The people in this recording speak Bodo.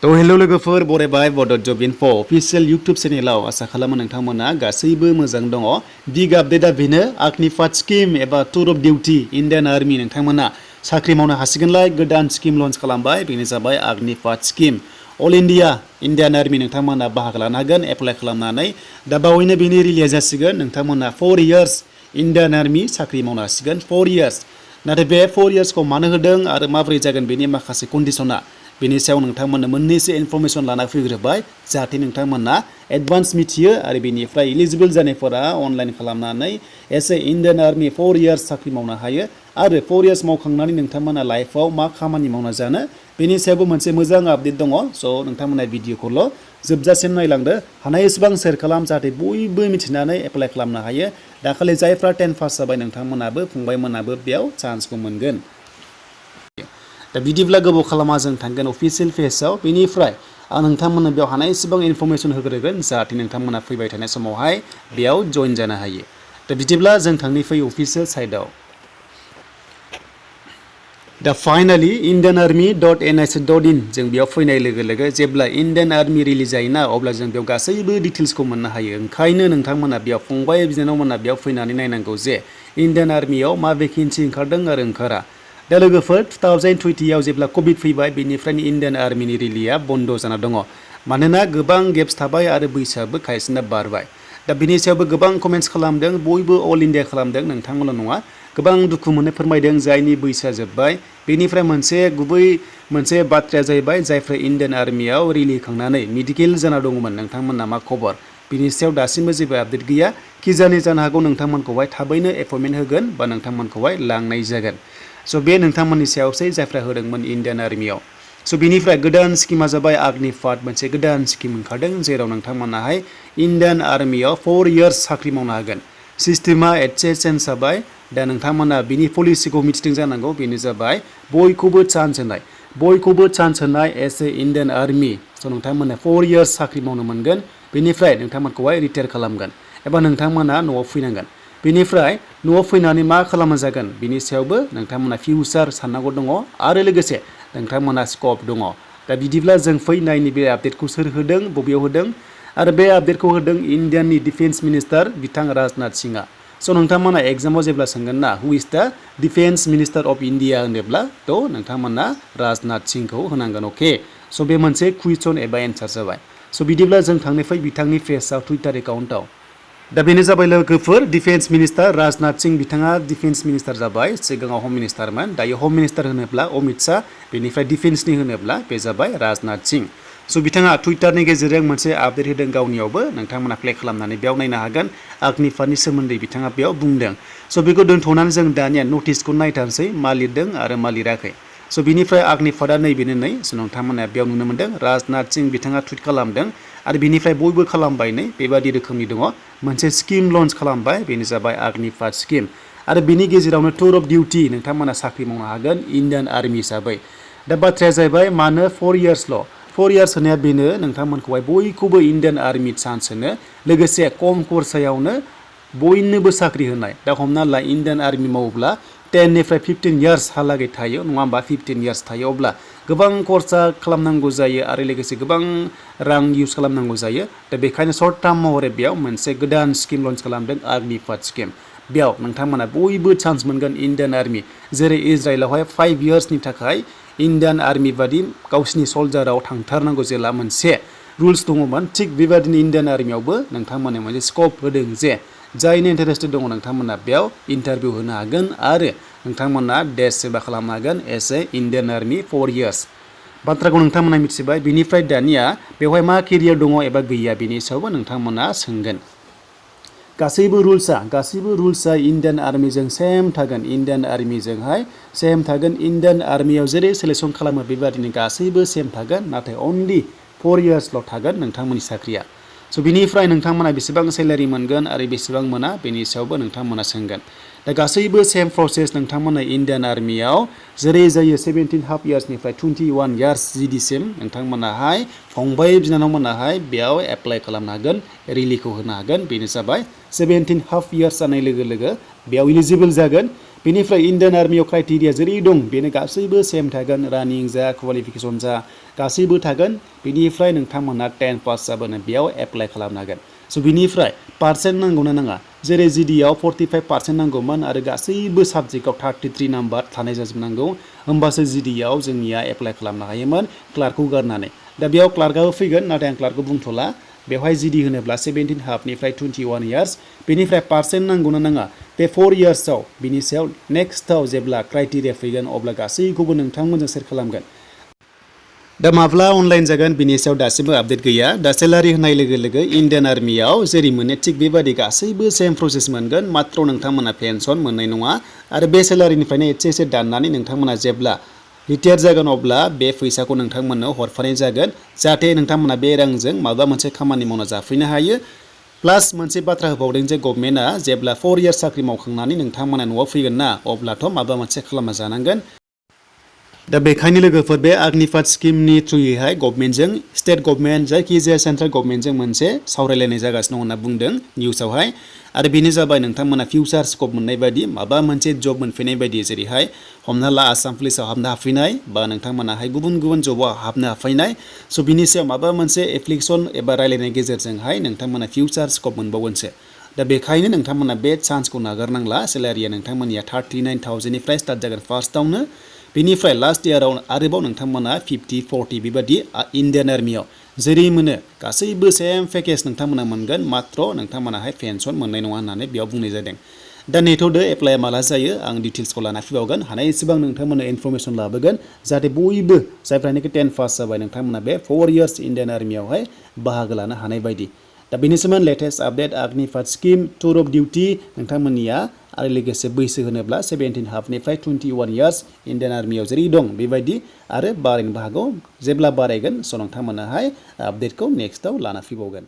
तो हेलो लोगोफोर बरायबाय बड जब इनफो अफिशियल यूट्यूब चेनेलाव आसा खालामो नोंथांमोना गासैबो मोजां दङ बिग आपडेटआ बेनो अग्निपाथ स्कीम एबा tour of duty Indian army नोंथांमोना साख्रि मावनो हासिगोनलाय गोदान स्कीम लन्च खालामबाय बेनो जाबाय Agnipath scheme all India Indian army नोंथांमोना बाहागो लानो हागोन एप्लाइ खालामनानै दा बावैनो बेनि रिलिज जासिगोन नोंथांमोना 4 इयार्स इन्डियान आर्मी साख्रि मावनो हासिगोन 4 इयार्स नाथाय बे 4 इयार्सखौ मानो होदों आरो माबोरै जागोन बेनि माखासे कन्डिशना बेनि सायाव नोंथांमोननो मोननैसो इनफरमेशन लाना फैग्रोबाय जाहाथे नोंथांमोना एडभान्स मिथियो आरो बेनिफ्राय एलिजिबल जानायफोरा अनलाइन खालामनानै एसे इन्डियान आर्मी 4 इयार्स साख्रि मावनो हायो आरो 4 इयार्स मावखांनानै नोंथांमोना लाइफआव मा खामानि मावना जानो बेनि सायावबो मोनसे मोजां आपडेट दङ स' नोंथांमोना भिडिअखौल' जोबजासिम नायलांदो हानाय एसेबां शेयार खालाम जाहाथे बयबो मिथिनानै एप्लाइ खालामनो हायो दाखालि जायफ्रा 10 पास जाबाय नोंथांमोनाबो फंबायमोनाबो बेयाव चान्सखौ मोनगोन दा बिदिब्ला गोबाव खालामा जों थांगोन अफिशियल पेजआव बेनिफ्राय आं नोंथांमोननो बेयाव हानाय एसेबां इनफरमेशन होग्रोगोन जाहाथे नोंथांमोना फैबाय थानाय समावहाय बेयाव जइन जानो हायो दा बिदिब्ला जों थांनि फै अफिशियल साइटआव दा फाइनाली indianarmy.nic.in जों बेयाव फैनाय लोगो लोगो जेब्ला इन्डियान आर्मी रिलिज जायोना अब्ला जों बेयाव गासैबो डिटेल्सखौ मोननो हायो ओंखायनो नोंथांमोना बेयाव फंबाय बिनानावमोना बेयाव फैनानै नायनांगौ जे इन्डियान आर्मीयाव मा भेकेन्सि ओंखारदों आरो ओंखारा दा लोगोफोर 2020 आव जेब्ला कोविड फैबाय बेनिफ्रायनो इन्डियान आर्मीनि रिलिया बन्द जाना दङ मानोना गोबां गेप्स थाबाय आरो बैसोआबो खायसेना बारबाय दा बिनि सायावबो गोबां कमेन्ट्स खालामदों बयबो अल इन्डिया खालामदों नोंथांमोनल' नङा गोबां दुखु मोननो फोरमायदों जायनि बैसोआ जोब्बाय बेनिफ्राय मोनसे बाथ्राया जाहैबाय जायफ्रा इन्डियान आर्मीयाव रिलि खांनानै मेडिकेल जाना दङमोन नोंथांमोनना मा खबर बिनि सायाव दासिमबो जेबो आपडेट गैया किजानि जानो हागौ नोंथांमोनखौहाय थाबैनो एपइन्टमेन्ट होगोन बा नोंथांमोनखौहाय लांनाय जागोन स' बे नोंथांमोननि सायावसै जायफ्रा होदोंमोन इन्डियान आर्मीयाव स' बिनिफ्राय गोदान स्किमा जाबाय अग्निपाथ मोनसे गोदान स्किम ओंखारदों जेराव नोंथांमोनाहाय इन्डियान आर्मीयाव 4 इयार्स साख्रि मावनो हागोन सिस्टेमा एसे चेन्ज जाबाय दा नोंथांमोना बिनि पलिसिखौ मिथिदों जानांगौ बेनो जाबाय बयखौबो चान्स होनाय एस ए इन्डियान आर्मी स' नोंथांमोना 4 इयार्स साख्रि मावनो मोनगोन बेनिफ्राय नोंथांमोनखौहाय रिटायार खालामगोन एबा नोंथांमोना न'आव फैनांगोन बेनिफ्राय न'आव फैनानै मा खालामनो जागोन बिनि सायावबो नोंथांमोना फिउचार साननांगौ दङ आरो लोगोसे नोंथांमोना स्कप दङ दा बिदिब्ला जों फैनायनि बे आपडेटखौ सोर होदों बबेयाव होदों आरो बे आपडेटखौ होदों इन्डियानि डिफेन्स मिनिस्टार बिथां राजनाथ सिंहआ स' नोंथांमोना एग्जामाव जेब्ला सोंगोन ना हु इज द डिफेन्स मिनिस्टार अफ इन्डिया होनोब्ला थ' नोंथांमोना राजनाथ सिंहखौ होनांगोन अके स' बे मोनसे कुइसन एबा एन्सार जाबाय स' बिदिब्ला जों थांनो फै बिथांनि पेजआव टुइटार एकाउन्टआव दा बेनो जाबाय लोगोफोर डिफेन्स मिनिस्टार राजनाथ सिंह बिथाङा डिफेन्स मिनिस्टार जाबाय सिगाङाव हम मिनिस्टारमोन दायो हम मिनिस्टार होनोब्ला अमित शाह बेनिफ्राय डिफेन्सनि होनोब्ला बे जाबाय राजनाथ सिंह स' बिथाङा टुइटारनि गेजेरजों मोनसे आपडेट होदों गावनियावबो नोंथांमोना प्ले खालामनानै बेयाव नायनो हागोन अग्निपाथनि सोमोन्दै बिथाङा बेयाव बुंदों स' बेखौ दोनथ'नानै जों दानिया नटिसखौ नायथारसै मा लिरदों आरो मा लिराखै स' बिनिफ्राय अग्निपाथआ नैबेनो नै स' नोंथांमोना बेयाव नुनो मोन्दों राजनाथ सिंह बिथाङा टुइट खालामदों आरो बिनिफ्राय बयबो खालामबाय नै बेबादि रोखोमनि दङ मोनसे स्किम लन्च खालामबाय बेनो जाबाय अग्निपाथ स्किम आरो बिनि गेजेरावनो टुर अफ डिउटी नोंथांमोना साख्रि मावनो हागोन इन्डियान आर्मी हिसाबै दा बाथ्राया जाहैबाय मानो 4 इयार्सल' 4 इयार्स होनाया बेनो नोंथांमोनखौहाय बयखौबो इन्डियान आर्मी चान्स होनो लोगोसे खम खरसायावनो बयनोबो साख्रि होनाय दा हमना ला इन्डियान आर्मी मावोब्ला 10 निफ्राय 15 इयार्स हालागै थायो नङा होमबा 15 इयार्स थायो अब्ला गोबां खरसा खालामनांगौ जायो आरो लोगोसे गोबां रां इउज खालामनांगौ जायो दा बेखायनो सर्ट टार्म महरै बेयाव मोनसे गोदान स्किम लन्च खालामदों अग्निपाथ स्किम बेयाव नोंथांमोना बयबो चान्स मोनगोन इन्डियान आर्मी जेरै इजराइलावहाय 5 इयार्सनि थाखाय इन्डियान आर्मी बादि गावसिनि सल्जाराव थांथारनांगौ जेला मोनसे रुल्स दङमोन थिग बेबादिनो इन्डियान आर्मियावबो नोंथांमोननो मोनसे स्कप होदों जे जायनि इन्टारेस्टेड दङ नोंथांमोना बेयाव इन्टारभिउ होनो हागोन आरो नोंथांमोना देश सेवा खालामनो हागोन S A Indian army 4 years बाथ्राखौ नोंथांमोना मिथिबाय बिनिफ्राय दानिया बेवहाय मा केरियार दङ एबा गैया बेनि सायावबो नोंथांमोना सोंगोन गासैबो रुल्सआ इन्डियान आर्मीजों सेम थागोन इन्डियान आर्मीयाव जेरै सेलेक्सन खालामो बेबादिनो गासैबो सेम थागोन नाथाय अनलि 4 इयार्सल' थागोन नोंथांमोननि साख्रिया स' बिनिफ्राय नोंथांमोना बेसेबां सेलारि मोनगोन आरो बेसेबां मोना बेनि सायावबो नोंथांमोना सोंगोन दा गासैबो सेम प्रसेस नोंथांमोना इन्डियान आर्मीयाव जेरै जायो 17.5 इयार्सनिफ्राय 21 इयार्स जिडिसिम नोंथांमोनाहाय फंबाय बिनानावमोनाहाय बेयाव एप्लाइ खालामनो हागोन रिलिखौ होनो हागोन बेनो जाबाय 17.5 इयार्स जानाय लोगो लोगो बेयाव इलिजिबल जागोन बेनिफ्राय इण्डियान आर्मियाव क्राइटेरिया जेरै दं बेनो गासैबो सेम थागोन रानिं जा क्वालिफिकेसन जा गासैबो थागोन बेनिफ्राय नोंथांमोना 10 पास जाबानो बेयाव एप्लाइ खालामनो हागोन स' बिनिफ्राय पार्सेन्ट नांगौना नाङा जेरै जिडिआव 45% नांगौमोन आरो गासैबो साबजेक्टआव 33 नाम्बार थानाय जाजोबनांगौ होमबासो जिडिआव जोंनिया एप्लाइ खालामनो हायोमोन क्लार्कखौ गारनानै दा बेयाव क्लार्कआबो फैगोन नाथाय आं क्लार्कखौ बुंथ'ला बेवहाय जिडि होनोब्ला 17 हाफनिफ्राय 21 इयार्स बेनिफ्राय पार्सेन्ट नांगौना नाङा बे 4 इयार्सआव बिनि सायाव नेक्स्टआव जेब्ला क्राइटेरिया फैगोन अब्ला गासैखौबो नोंथांमोनजों सेयार खालामगोन दा माब्ला अनलाइन जागोन बिनि सायाव दासिमबो आपडेट गैया दा सेलारि होनाय लोगो लोगो इण्डियान आर्मियाव जेरै मोनो थिग बेबादि गासैबो सेम प्रसेस मोनगोन मात्र नोंथांमोना पेन्सन मोननाय नङा आरो बे सेलारिनिफ्रायनो एसे दाननानै नोंथांमोना जेब्ला रिटायार जागोन अब्ला बे फैसाखौ नोंथांमोननो हरफानाय जागोन जाहाथे नोंथांमोना बे रांजों माबा मोनसे खामानि मावना जाफैनो हायो प्लास मोनसे बाथ्रा होबावदों जे गभर्नमेन्टआ जेब्ला 4 इयार्स साख्रि मावखांनानै नोंथांमोना न'आव फैगोन ना अब्लाथ' माबा मोनसे खालामना जानांगोन दा बेखायनो लोगोफोर बे अग्निपाथ स्किमनि थ्रुयैहाय गभर्नमेन्टजों स्टेट गभर्नमेन्ट जायखिजाया सेन्ट्रेल गभर्नमेन्टजों मोनसे सावरायलायनाय जागासिनो दं होनना बुंदों निउसावहाय आरो बेनो जाबाय नोंथांमोना फिउचार स्कप मोननाय बायदि माबा मोनसे जब मोनफैनाय बायदि जेरैहाय हमना ला आसाम पुलिसाव हाबनो हाफैनाय बा नोंथांमोनाहाय गुबुन गुबुन जबाव हाबनो हाफैनाय स' बिनि सायाव माबा मोनसे एप्लिकेसन एबा रायलायनायनि गेजेरजोंहाय नोंथांमोना फिउचार स्कप मोनबावगोनसो दा बेखायनो नोंथांमोना बे चान्सखौ नागारनांला सेलारिया नोंथांमोननिया 39,000निफ्राय स्टार्ट जागोन फार्स्टआवनो बेनिफ्राय लास्ट इयाराव आरोबाव नोंथांमोना 50-40 बेबादि इण्डियान आर्मियाव जेरै मोनो गासैबो सेम पेकेज नोंथांमोना मोनगोन मात्र नोंथांमोनाहाय पेन्सन मोननाय नङा होननानै बेयाव बुंनाय जादों दा नेथ'दो एप्लाइआ माला जायो आं डिटेल्सखौ लाना फैबावगोन हानाय एसेबां नोंथांमोननो इनफरमेसन लाबोगोन जाहाथे बयबो जायफ्रानोखि 10 पास जाबाय नोंथांमोना बे 4 इयार्स इण्डियान आर्मियावहाय बाहागो लानो हानाय बायदि दा बेनि सोमोन्दै latest update Agnipath scheme tour of duty नोंथांमोननिया आरो लोगोसे बैसो होनोब्ला 17 हाफनिफ्राय 21 इयार्स इण्डियान आर्मियाव जेरै दं बेबायदि आरो बारायनोबो हागौ जेब्ला बारायगोन स' नोंथांमोनाहाय आपडेटखौ नेक्स्टआव लाना फैबावगोन